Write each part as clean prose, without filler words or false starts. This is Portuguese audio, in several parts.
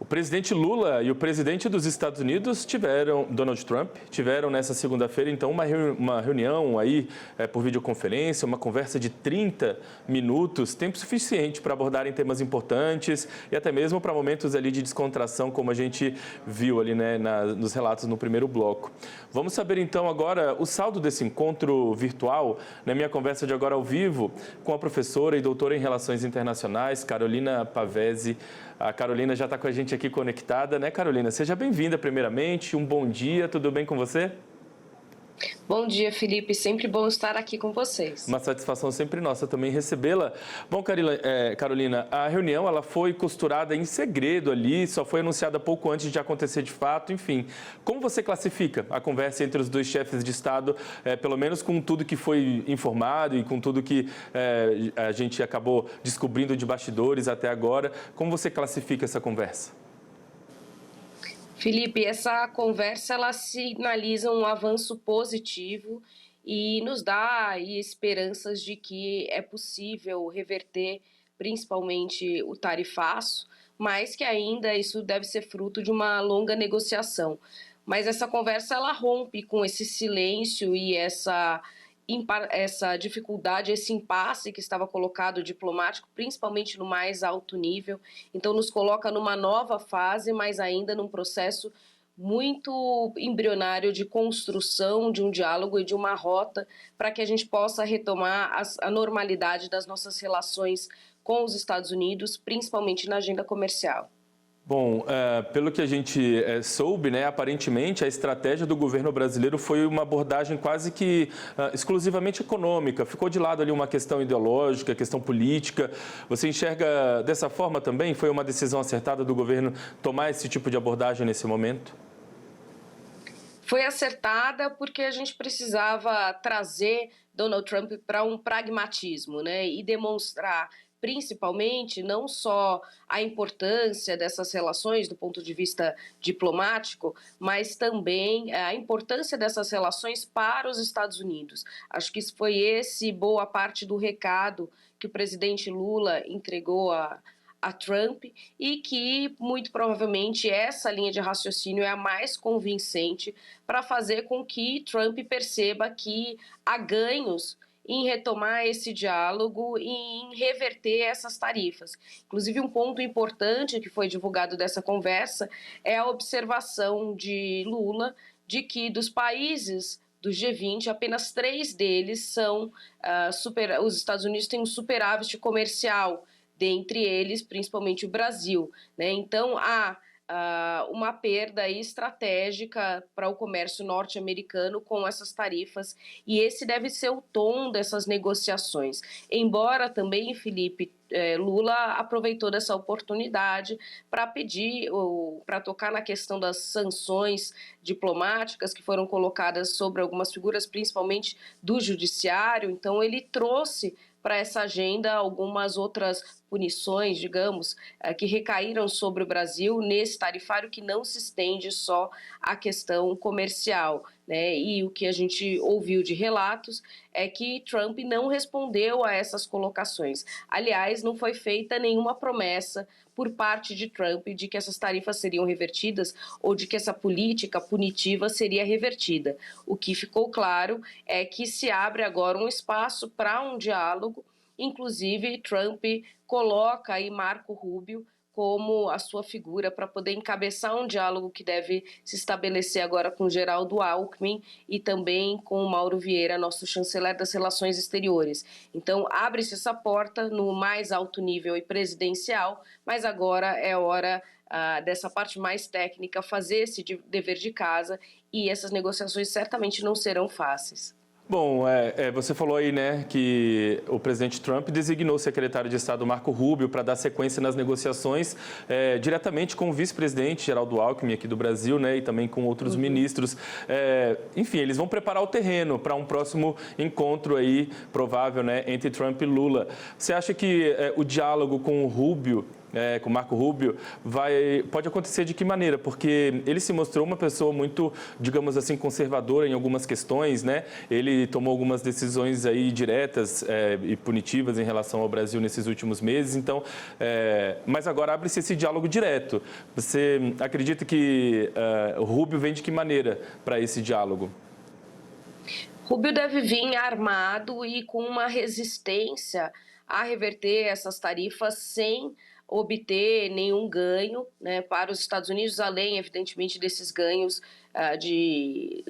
O presidente Lula e o presidente dos Estados Unidos Donald Trump, tiveram nessa segunda-feira, então, uma reunião aí por videoconferência, uma conversa de 30 minutos, tempo suficiente para abordarem temas importantes e até mesmo para momentos ali de descontração, como a gente viu ali, né, nos relatos no primeiro bloco. Vamos saber, então, agora o saldo desse encontro virtual, na minha conversa de agora ao vivo, com a professora e doutora em Relações Internacionais, Carolina Pavese. A Carolina já está com a gente aqui conectada, né, Carolina? Seja bem-vinda, primeiramente. Um bom dia, tudo bem com você? Bom dia, Felipe. Sempre bom estar aqui com vocês. Uma satisfação sempre nossa também recebê-la. Bom, Carolina, a reunião ela foi costurada em segredo ali, só foi anunciada pouco antes de acontecer de fato, enfim. Como você classifica a conversa entre os dois chefes de Estado, pelo menos com tudo que foi informado e com tudo que a gente acabou descobrindo de bastidores até agora? Como você classifica essa conversa? Felipe, essa conversa ela sinaliza um avanço positivo e nos dá aí esperanças de que é possível reverter principalmente o tarifaço, mas que ainda isso deve ser fruto de uma longa negociação. Mas essa conversa ela rompe com esse silêncio e essa dificuldade, esse impasse que estava colocado diplomático, principalmente no mais alto nível. Então nos coloca numa nova fase, mas ainda num processo muito embrionário de construção de um diálogo e de uma rota para que a gente possa retomar a normalidade das nossas relações com os Estados Unidos, principalmente na agenda comercial. Bom, pelo que a gente soube, né, aparentemente a estratégia do governo brasileiro foi uma abordagem quase que exclusivamente econômica. Ficou de lado ali uma questão ideológica, questão política. Você enxerga dessa forma também? Foi uma decisão acertada do governo tomar esse tipo de abordagem nesse momento? Foi acertada porque a gente precisava trazer Donald Trump para um pragmatismo, né, e demonstrar principalmente não só a importância dessas relações do ponto de vista diplomático, mas também a importância dessas relações para os Estados Unidos. Acho que foi boa parte do recado que o presidente Lula entregou a Trump e que, muito provavelmente, essa linha de raciocínio é a mais convincente para fazer com que Trump perceba que há ganhos em retomar esse diálogo e em reverter essas tarifas. Inclusive, um ponto importante que foi divulgado dessa conversa é a observação de Lula de que dos países do G20, apenas 3 deles são os Estados Unidos têm um superávit comercial, dentre eles, principalmente o Brasil, né? Então, há uma perda estratégica para o comércio norte-americano com essas tarifas, e esse deve ser o tom dessas negociações. Embora também, Felipe, Lula aproveitou dessa oportunidade para pedir, para tocar na questão das sanções diplomáticas que foram colocadas sobre algumas figuras, principalmente do judiciário. Então ele trouxe para essa agenda algumas outras punições, digamos, que recaíram sobre o Brasil nesse tarifário que não se estende só à questão comercial, né? E o que a gente ouviu de relatos é que Trump não respondeu a essas colocações. Aliás, não foi feita nenhuma promessa por parte de Trump de que essas tarifas seriam revertidas ou de que essa política punitiva seria revertida. O que ficou claro é que se abre agora um espaço para um diálogo. Inclusive, Trump coloca aí Marco Rubio como a sua figura para poder encabeçar um diálogo que deve se estabelecer agora com Geraldo Alckmin e também com o Mauro Vieira, nosso chanceler das Relações Exteriores. Então, abre-se essa porta no mais alto nível e presidencial, mas agora é hora dessa parte mais técnica fazer esse dever de casa, e essas negociações certamente não serão fáceis. Bom, você falou aí, né, que o presidente Trump designou o secretário de Estado Marco Rubio para dar sequência nas negociações diretamente com o vice-presidente Geraldo Alckmin aqui do Brasil, né, e também com outros ministros. Enfim, eles vão preparar o terreno para um próximo encontro aí provável, né, entre Trump e Lula. Você acha que o diálogo com o Rubio, com Marco Rubio, pode acontecer de que maneira? Porque ele se mostrou uma pessoa muito, digamos assim, conservadora em algumas questões, né? Ele tomou algumas decisões aí diretas e punitivas em relação ao Brasil nesses últimos meses, então, mas agora abre-se esse diálogo direto. Você acredita que o Rubio vem de que maneira para esse diálogo? Rubio deve vir armado e com uma resistência a reverter essas tarifas sem obter nenhum ganho, né, para os Estados Unidos, além, evidentemente, desses ganhos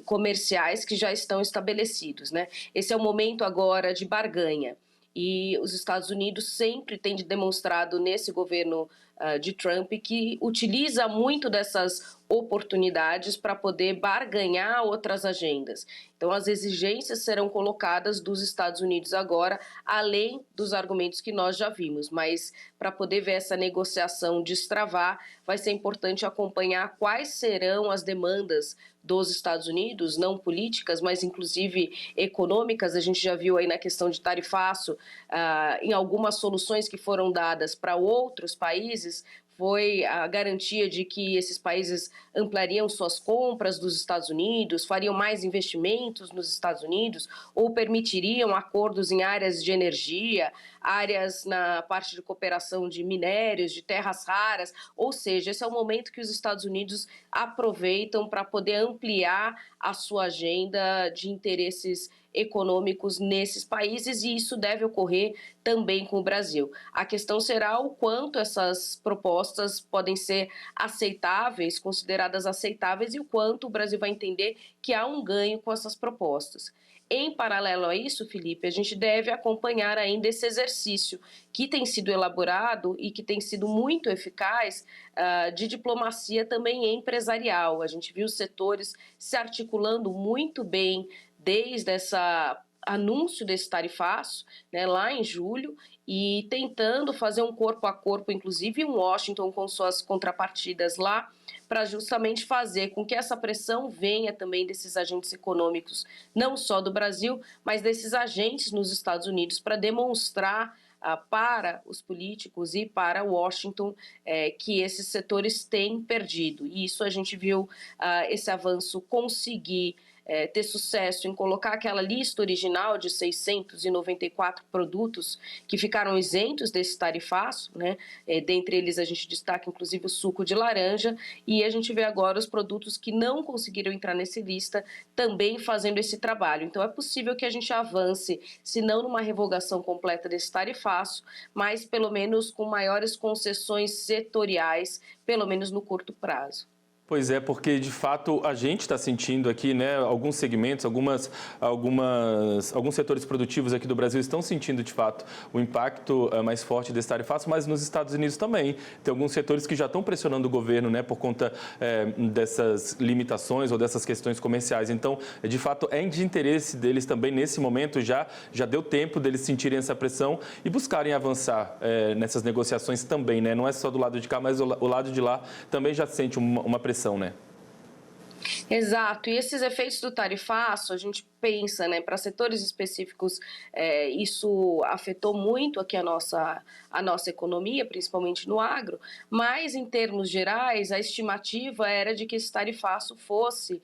comerciais que já estão estabelecidos, né? Esse é o momento agora de barganha. E os Estados Unidos sempre têm demonstrado nesse governo de Trump que utiliza muito dessas oportunidades para poder barganhar outras agendas. Então, as exigências serão colocadas dos Estados Unidos agora, além dos argumentos que nós já vimos. Mas, para poder ver essa negociação destravar, vai ser importante acompanhar quais serão as demandas dos Estados Unidos, não políticas, mas inclusive econômicas. A gente já viu aí na questão de tarifaço, em algumas soluções que foram dadas para outros países, foi a garantia de que esses países ampliariam suas compras dos Estados Unidos, fariam mais investimentos nos Estados Unidos ou permitiriam acordos em áreas de energia, áreas na parte de cooperação de minérios, de terras raras. Ou seja, esse é o momento que os Estados Unidos aproveitam para poder ampliar a sua agenda de interesses econômicos nesses países, e isso deve ocorrer também com o Brasil. A questão será o quanto essas propostas podem ser aceitáveis, consideradas aceitáveis, e o quanto o Brasil vai entender que há um ganho com essas propostas. Em paralelo a isso, Felipe, a gente deve acompanhar ainda esse exercício que tem sido elaborado e que tem sido muito eficaz de diplomacia também empresarial. A gente viu os setores se articulando muito bem desde esse anúncio desse tarifaço, né, lá em julho, e tentando fazer um corpo a corpo, inclusive em Washington, com suas contrapartidas lá, para justamente fazer com que essa pressão venha também desses agentes econômicos, não só do Brasil, mas desses agentes nos Estados Unidos, para demonstrar para os políticos e para Washington que esses setores têm perdido. E isso a gente viu esse avanço conseguir ter sucesso em colocar aquela lista original de 694 produtos que ficaram isentos desse tarifaço, né? Dentre eles a gente destaca inclusive o suco de laranja, e a gente vê agora os produtos que não conseguiram entrar nessa lista também fazendo esse trabalho. Então é possível que a gente avance, se não numa revogação completa desse tarifaço, mas pelo menos com maiores concessões setoriais, pelo menos no curto prazo. Pois é, porque de fato a gente está sentindo aqui, né, alguns segmentos, alguns setores produtivos aqui do Brasil estão sentindo de fato o impacto mais forte desse tarifaço, mas nos Estados Unidos também. Tem alguns setores que já estão pressionando o governo, né, por conta dessas limitações ou dessas questões comerciais. Então, de fato, é de interesse deles também nesse momento, já deu tempo deles sentirem essa pressão e buscarem avançar nessas negociações também, né? Não é só do lado de cá, mas o lado de lá também já sente uma pressão. Né? Exato, e esses efeitos do tarifaço, a gente pensa, né, para setores específicos, isso afetou muito aqui a nossa economia, principalmente no agro, mas em termos gerais, a estimativa era de que esse tarifaço fosse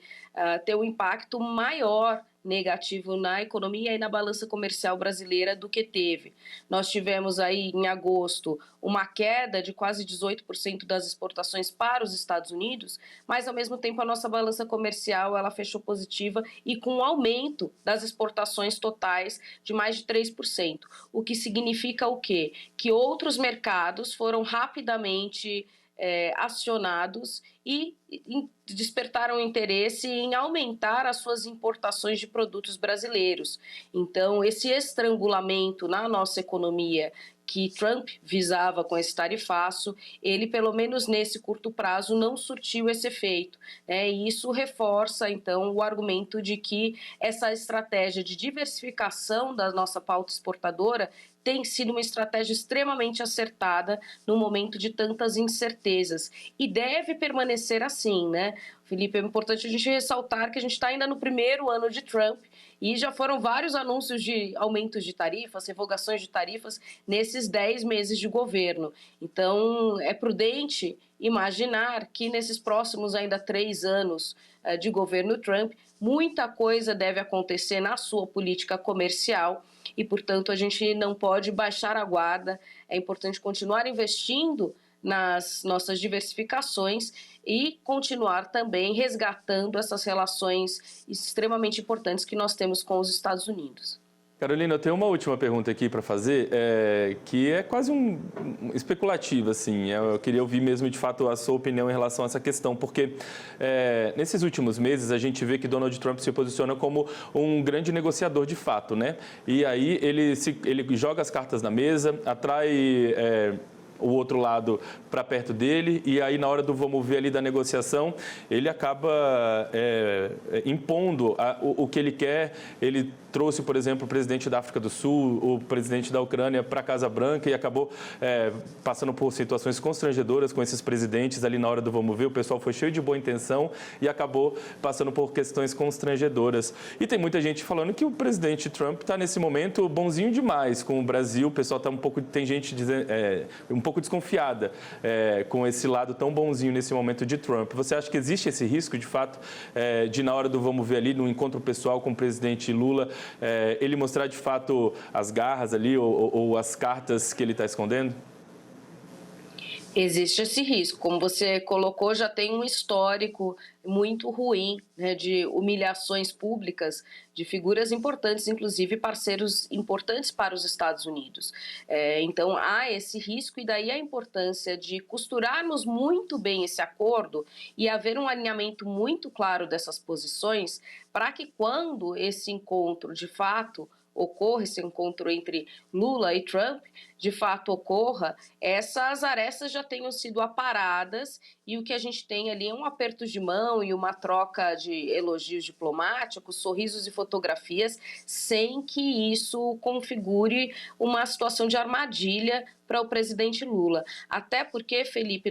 ter um impacto maior negativo na economia e na balança comercial brasileira do que teve. Nós tivemos aí em agosto uma queda de quase 18% das exportações para os Estados Unidos, mas ao mesmo tempo a nossa balança comercial ela fechou positiva e com um aumento das exportações totais de mais de 3%, o que significa o quê? Que outros mercados foram rapidamente acionados e despertaram interesse em aumentar as suas importações de produtos brasileiros. Então, esse estrangulamento na nossa economia que Trump visava com esse tarifaço, ele, pelo menos nesse curto prazo, não surtiu esse efeito, né? E isso reforça, então, o argumento de que essa estratégia de diversificação da nossa pauta exportadora tem sido uma estratégia extremamente acertada no momento de tantas incertezas e deve permanecer assim, né? Felipe, é importante a gente ressaltar que a gente está ainda no primeiro ano de Trump e já foram vários anúncios de aumentos de tarifas, revogações de tarifas nesses 10 meses de governo. Então, é prudente imaginar que nesses próximos ainda 3 anos de governo Trump, muita coisa deve acontecer na sua política comercial e, portanto, a gente não pode baixar a guarda. É importante continuar investindo nas nossas diversificações e continuar também resgatando essas relações extremamente importantes que nós temos com os Estados Unidos. Carolina, eu tenho uma última pergunta aqui para fazer, que é quase especulativa, assim. Eu queria ouvir mesmo, de fato, a sua opinião em relação a essa questão, porque nesses últimos meses a gente vê que Donald Trump se posiciona como um grande negociador de fato, né? E aí ele joga as cartas na mesa, atrai o outro lado para perto dele, e aí na hora do vamos ver ali da negociação, ele acaba impondo o que ele quer. Ele trouxe, por exemplo, o presidente da África do Sul, o presidente da Ucrânia para a Casa Branca e acabou passando por situações constrangedoras com esses presidentes ali na hora do vamos ver. O pessoal foi cheio de boa intenção e acabou passando por questões constrangedoras. E tem muita gente falando que o presidente Trump está nesse momento bonzinho demais com o Brasil. O pessoal está tem gente dizendo, um pouco desconfiada com esse lado tão bonzinho nesse momento de Trump. Você acha que existe esse risco, de fato, de na hora do vamos ver ali, no encontro pessoal com o presidente Lula, ele mostrar de fato as garras ali ou as cartas que ele está escondendo? Existe esse risco. Como você colocou, já tem um histórico muito ruim, né, de humilhações públicas de figuras importantes, inclusive parceiros importantes para os Estados Unidos. Então, há esse risco e daí a importância de costurarmos muito bem esse acordo e haver um alinhamento muito claro dessas posições para que quando esse encontro, de fato, ocorra, esse encontro entre Lula e Trump, de fato ocorra, essas arestas já tenham sido aparadas e o que a gente tem ali é um aperto de mão e uma troca de elogios diplomáticos, sorrisos e fotografias, sem que isso configure uma situação de armadilha para o presidente Lula. Até porque, Felipe,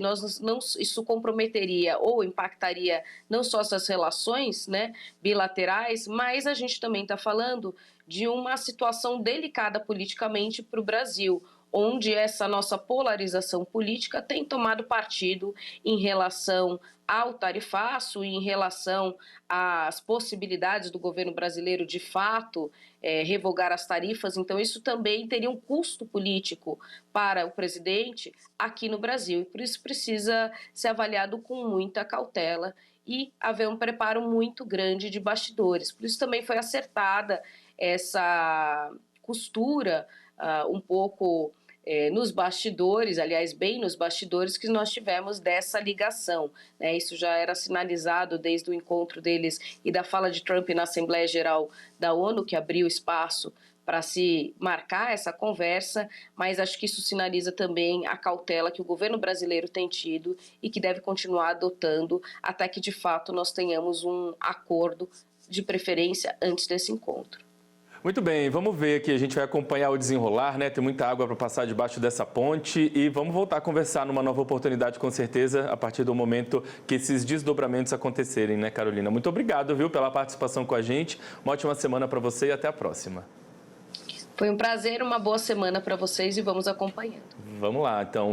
isso comprometeria ou impactaria não só essas relações, né, bilaterais, mas a gente também está falando de uma situação delicada politicamente para o Brasil, onde essa nossa polarização política tem tomado partido em relação ao tarifaço, em relação às possibilidades do governo brasileiro de fato revogar as tarifas. Então isso também teria um custo político para o presidente aqui no Brasil e por isso precisa ser avaliado com muita cautela e haver um preparo muito grande de bastidores. Por isso também foi acertada essa costura um pouco nos bastidores, aliás, bem nos bastidores que nós tivemos dessa ligação, né? Isso já era sinalizado desde o encontro deles e da fala de Trump na Assembleia Geral da ONU, que abriu espaço para se marcar essa conversa, mas acho que isso sinaliza também a cautela que o governo brasileiro tem tido e que deve continuar adotando até que, de fato, nós tenhamos um acordo de preferência antes desse encontro. Muito bem, vamos ver aqui, a gente vai acompanhar o desenrolar, né? Tem muita água para passar debaixo dessa ponte e vamos voltar a conversar numa nova oportunidade, com certeza, a partir do momento que esses desdobramentos acontecerem, né, Carolina? Muito obrigado, viu, pela participação com a gente. Uma ótima semana para você e até a próxima. Foi um prazer, uma boa semana para vocês e vamos acompanhando. Vamos lá, então.